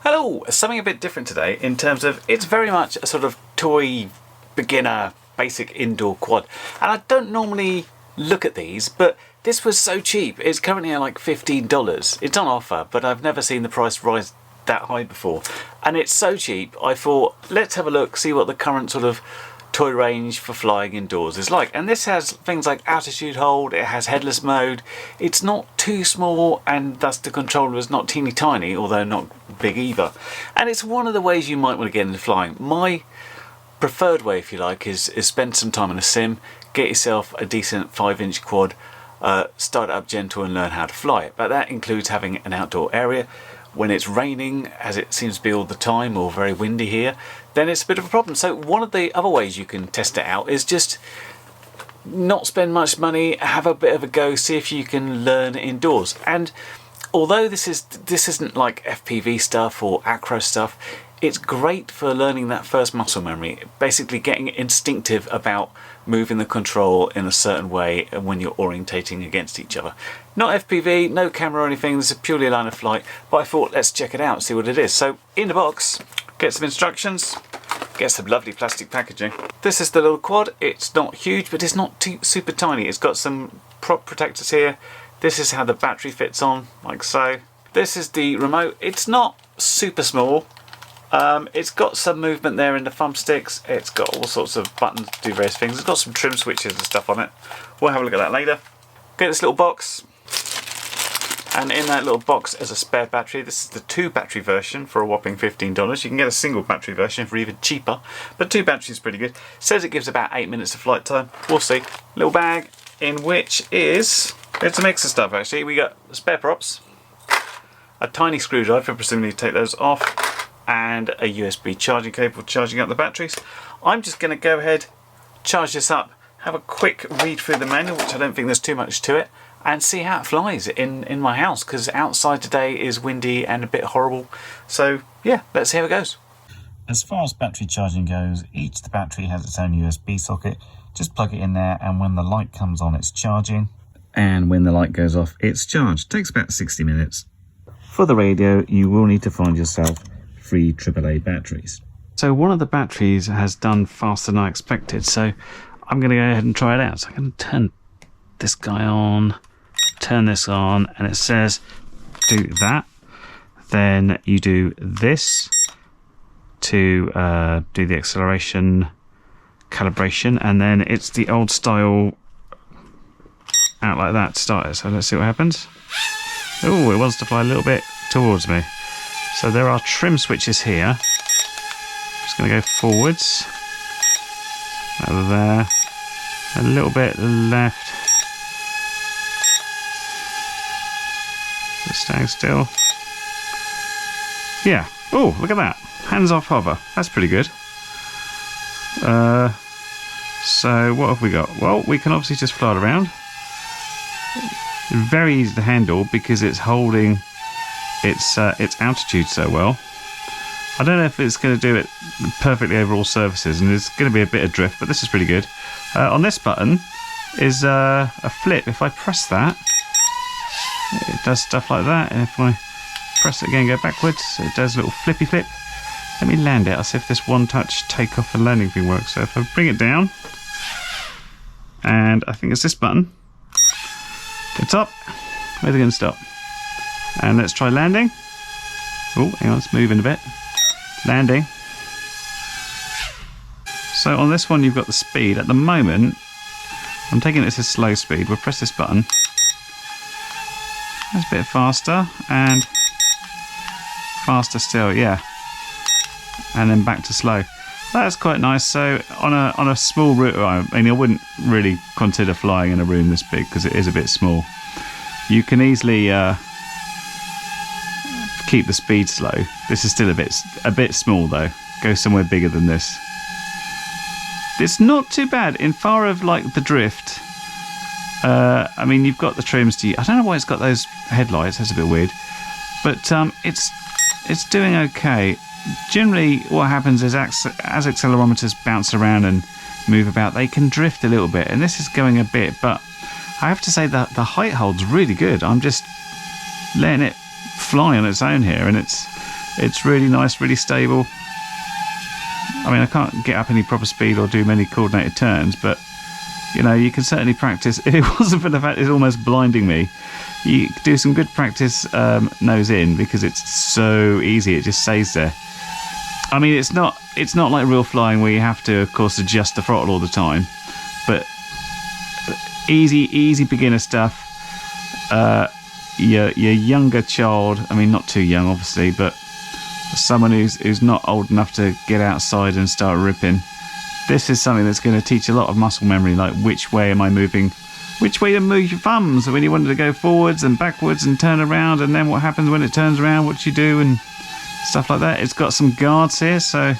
Hello, something a bit different today in terms of it's very much a sort of toy beginner basic indoor quad, and I don't normally look at these, but this was so cheap. It's currently at like $15. It's on offer, but I've never seen the price rise that high before, and it's so cheap I thought let's have a look, see what the current sort of toy range for flying indoors is like. And this has things like altitude hold, it has headless mode, it's not too small, and thus the controller is not teeny tiny, although not big either. And it's one of the ways you might want to get into flying. My preferred way, if you like, is spend some time in a sim, get yourself a decent 5-inch quad, start it up gentle and learn how to fly it. But that includes having an outdoor area. When it's raining, as it seems to be all the time, or very windy here, then it's a bit of a problem. So one of the other ways you can test it out is just not spend much money, have a bit of a go, see if you can learn indoors. And although this isn't like FPV stuff or acro stuff, it's great for learning that first muscle memory, basically getting instinctive about moving the control in a certain way when you're orientating against each other. Not FPV, no camera or anything, this is purely a line of flight, but I thought let's check it out, see what it is. So in the box, get some instructions, get some lovely plastic packaging. This is the little quad. It's not huge, but it's not too super tiny. It's got some prop protectors here. This is how the battery fits on, like so. This is the remote. It's not super small. It's got some movement there in the thumbsticks. It's got all sorts of buttons to do various things. It's got some trim switches and stuff on it. We'll have a look at that later. Get this little box, and in that little box is a spare battery. This is the 2 battery version for a whopping $15. You can get a single battery version for even cheaper, but 2 batteries is pretty good. Says it gives about 8 minutes of flight time. We'll see. Little bag in which is, it's a mix of stuff actually. We got spare props, a tiny screwdriver, presumably to take those off, and a USB charging cable for charging up the batteries. I'm just going to go ahead, charge this up, have a quick read through the manual, which I don't think there's too much to it, and see how it flies in my house, because outside today is windy and a bit horrible. So yeah, let's see how it goes. As far as battery charging goes, each the battery has its own USB socket. Just plug it in there, and when the light comes on it's charging, and when the light goes off it's charged. Takes about 60 minutes. For the radio you will need to find yourself 3 AAA batteries. So one of the batteries has done faster than I expected, so I'm going to go ahead and try it out. So I'm going to turn this guy on, turn this on, and it says do that. Then you do this to do the acceleration calibration, and then it's the old style out like that to start it. So let's see what happens. Oh, it wants to fly a little bit towards me. So there are trim switches here. Just going to go forwards. Over there. A little bit left. Just staying still. Yeah. Oh, look at that. Hands off hover. That's pretty good. So what have we got? Well, we can obviously just fly it around. Very easy to handle because it's holding its altitude so well. I don't know if it's going to do it perfectly over all surfaces, and there's going to be a bit of drift, but this is pretty good. On this button is a flip. If I press that, it does stuff like that, and if I press it again, go backwards, it does a little flippy flip. Let me land it. I'll see if this one-touch takeoff and landing thing works. So if I bring it down, and I think it's this button, it's up. Where's it going to stop? And let's try landing. Oh, hang on, it's moving a bit. Landing. So on this one you've got the speed. At the moment, I'm taking it to slow speed. We'll press this button. That's a bit faster, and faster still, yeah. And then back to slow. That's quite nice. So on a small route, I mean, I wouldn't really consider flying in a room this big because it is a bit small. You can easily keep the speed slow. This is still a bit small though. Go somewhere bigger than this. It's not too bad in far of like the drift. I mean, you've got the trims to. I don't know why it's got those headlights. That's a bit weird, but it's doing okay. Generally, what happens is as accelerometers bounce around and move about, they can drift a little bit, and this is going a bit. But I have to say that the height hold's really good. I'm just letting it fly on its own here, and it's It's really nice, really stable. I mean, I can't get up any proper speed or do many coordinated turns, but you know, you can certainly practice. If it wasn't for the fact it's almost blinding me, you do some good practice nose in, because it's so easy. It just stays there. I mean, it's not like real flying where you have to, of course, adjust the throttle all the time, but easy beginner stuff. Your younger child, I mean, not too young obviously, but someone who's not old enough to get outside and start ripping, this is something that's going to teach a lot of muscle memory, like which way am I moving, which way to move your thumbs when you wanted to go forwards and backwards and turn around, and then what happens when it turns around, what you do, and stuff like that. It's got some guards here, so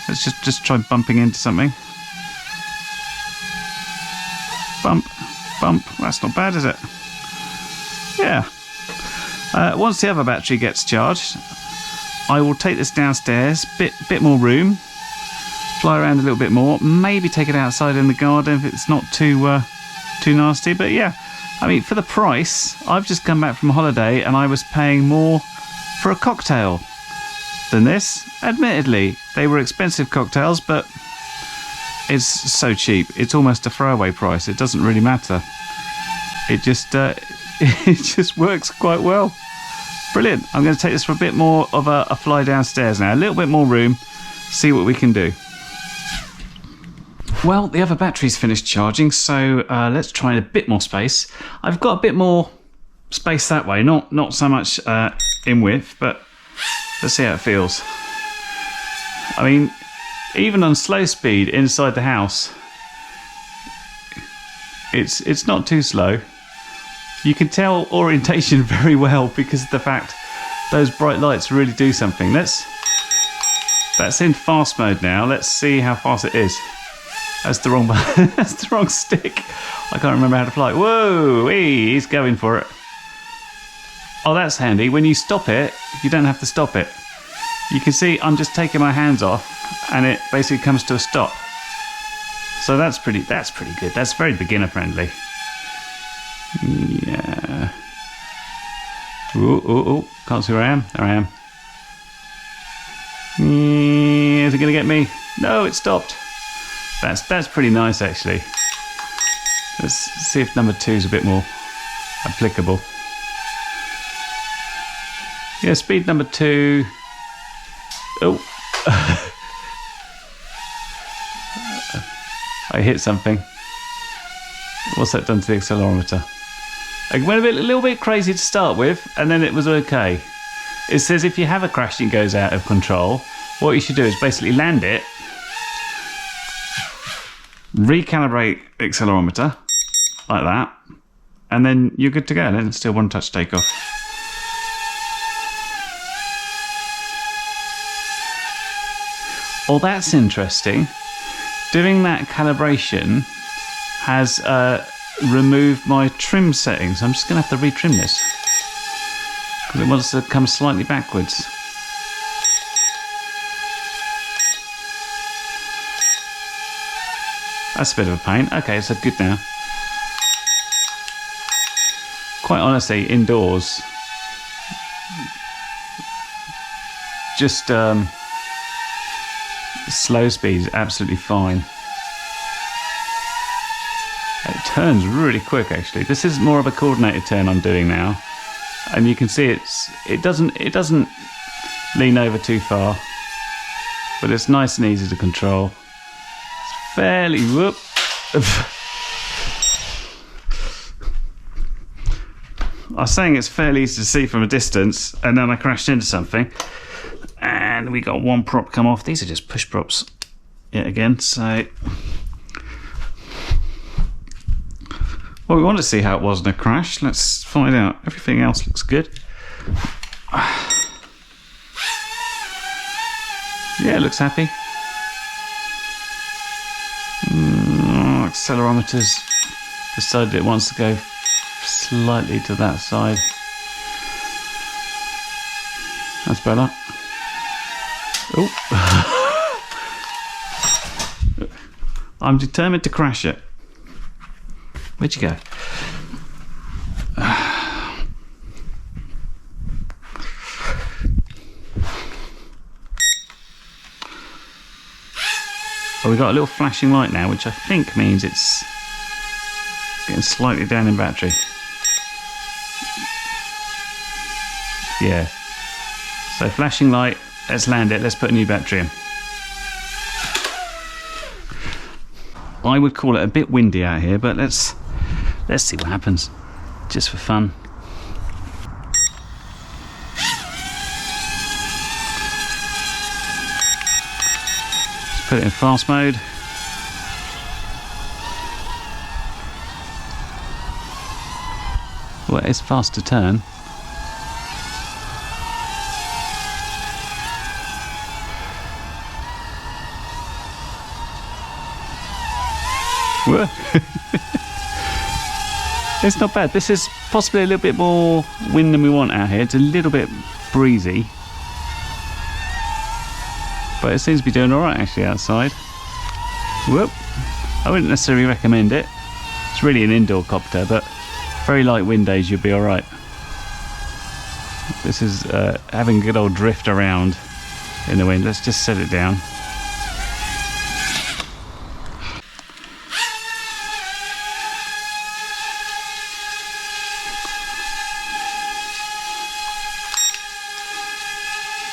let's just try bumping into something. Bump, that's not bad, is it? Yeah. Once the other battery gets charged, I will take this downstairs, bit more room, fly around a little bit more, maybe take it outside in the garden if it's not too nasty. But yeah, I mean, for the price, I've just come back from holiday and I was paying more for a cocktail than this. Admittedly, they were expensive cocktails, but it's so cheap. It's almost a throwaway price. It doesn't really matter. It just it just works quite well. Brilliant. I'm going to take this for a bit more of a fly downstairs now. A little bit more room. See what we can do. Well, the other battery's finished charging, so let's try a bit more space. I've got a bit more space that way, not so much in width, but let's see how it feels. I mean, even on slow speed inside the house, it's not too slow. You can tell orientation very well because of the fact those bright lights really do something. That's in fast mode now. Let's see how fast it is. That's the wrong that's the wrong stick. I can't remember how to fly. Whoa, he's going for it. Oh, that's handy. When you stop it, you don't have to stop it. You can see I'm just taking my hands off and it basically comes to a stop. So that's pretty good. That's very beginner friendly. Yeah. Ooh, can't see where I am. There I am. Is it gonna get me? No, it stopped. That's pretty nice actually. Let's see if number 2 is a bit more applicable. Yeah, speed number 2. Oh. I hit something. What's that done to the accelerometer? I went a little bit crazy to start with, and then it was okay. It says if you have a crash and it goes out of control, what you should do is basically land it, recalibrate the accelerometer, like that, and then you're good to go. And then it's still one touch takeoff. Oh, that's interesting. Doing that calibration has removed my trim settings. I'm just going to have to retrim this because it wants to come slightly backwards. That's a bit of a pain. Okay, so good now. Quite honestly, indoors, just slow speed is absolutely fine. It turns really quick actually. This is more of a coordinated turn I'm doing now, and you can see it doesn't lean over too far, but it's nice and easy to control. It's fairly whoop. I was saying it's fairly easy to see from a distance, and then I crashed into something, and we got one prop come off. These are just push props yet again, so. Well, we want to see how it was in a crash. Let's find out. Everything else looks good. Yeah, it looks happy. Accelerometer's decided it wants to go slightly to that side. That's better. Oh. I'm determined to crash it. Where'd you go? Well, we've got a little flashing light now, which I think means it's getting slightly down in battery. Yeah. So flashing light, let's land it, let's put a new battery in. I would call it a bit windy out here, but let's see what happens, just for fun. Let's put it in fast mode. Well, it's fast to turn. It's not bad. This is possibly a little bit more wind than we want out here. It's a little bit breezy, but it seems to be doing alright actually outside. Whoop. I wouldn't necessarily recommend it. It's really an indoor copter, but very light wind days you'll be alright. This is having a good old drift around in the wind. Let's just set it down.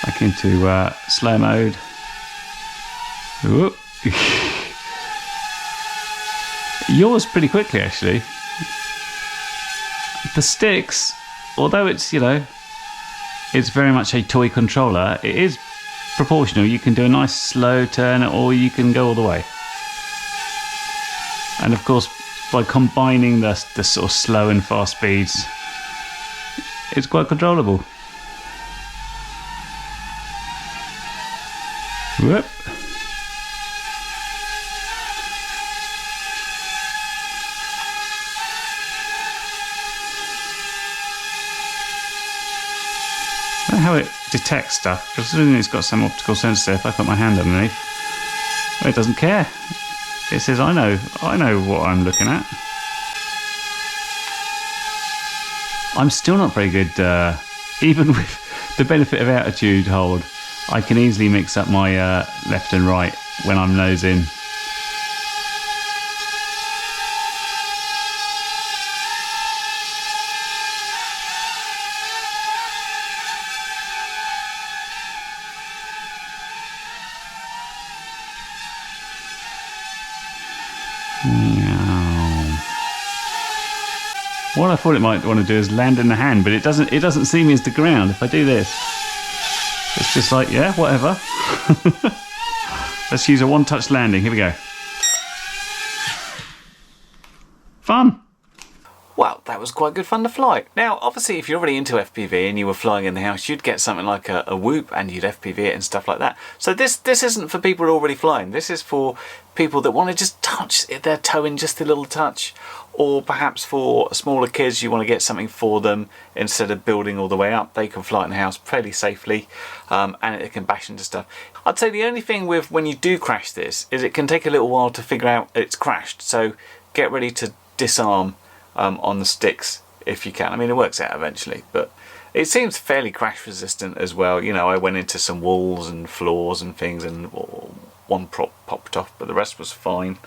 Back into slow mode. Whoop. Yours pretty quickly actually. The sticks, although it's, you know, it's very much a toy controller, it is proportional. You can do a nice slow turn or you can go all the way. And of course, by combining the sort of slow and fast speeds, it's quite controllable. Whoop. I don't know how it detects stuff, considering it's got some optical sensor. If I put my hand underneath, well, it doesn't care. It says, I know what I'm looking at. I'm still not very good, even with the benefit of altitude hold. I can easily mix up my left and right when I'm nose in. What I thought it might want to do is land in the hand, but it doesn't see me as the ground. If I do this, it's just like, yeah, whatever. Let's use a one-touch landing. Here we go. Fun. Well, that was quite good fun to fly. Now, obviously, if you're already into FPV and you were flying in the house, you'd get something like a Whoop and you'd FPV it and stuff like that. So this isn't for people who are already flying. This is for people that want to just touch their toe in just a little touch. Or perhaps for smaller kids, you want to get something for them instead of building all the way up. They can fly in the house fairly safely, and it can bash into stuff. I'd say the only thing with when you do crash this is it can take a little while to figure out it's crashed. So get ready to disarm on the sticks if you can. I mean, it works out eventually, but it seems fairly crash resistant as well. You know, I went into some walls and floors and things, and one prop popped off, but the rest was fine.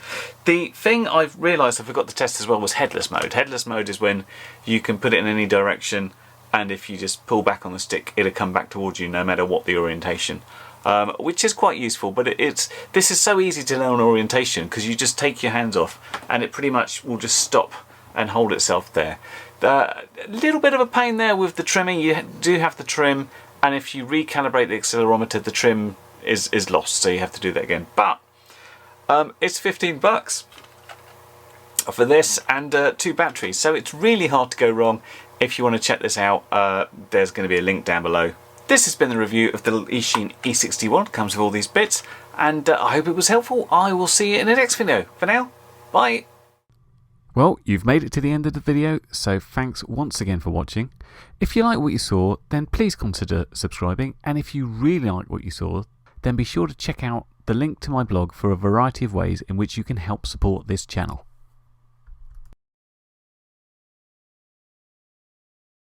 The thing I've realised I forgot to test as well was headless mode. Headless mode is when you can put it in any direction, and if you just pull back on the stick, it'll come back towards you no matter what the orientation. Which is quite useful, but this is so easy to learn orientation because you just take your hands off and it pretty much will just stop and hold itself there. A little bit of a pain there with the trimming. You do have to trim, and if you recalibrate the accelerometer, the trim is lost, so you have to do that again. But it's $15 for this and 2 batteries, so it's really hard to go wrong. If you want to check this out, there's going to be a link down below. This has been the review of the Eachine E61. Comes with all these bits, and I hope it was helpful. I will see you in the next video. For now, bye. Well, you've made it to the end of the video, so thanks once again for watching. If you like what you saw, then please consider subscribing, and if you really like what you saw, then be sure to check out the link to my blog for a variety of ways in which you can help support this channel.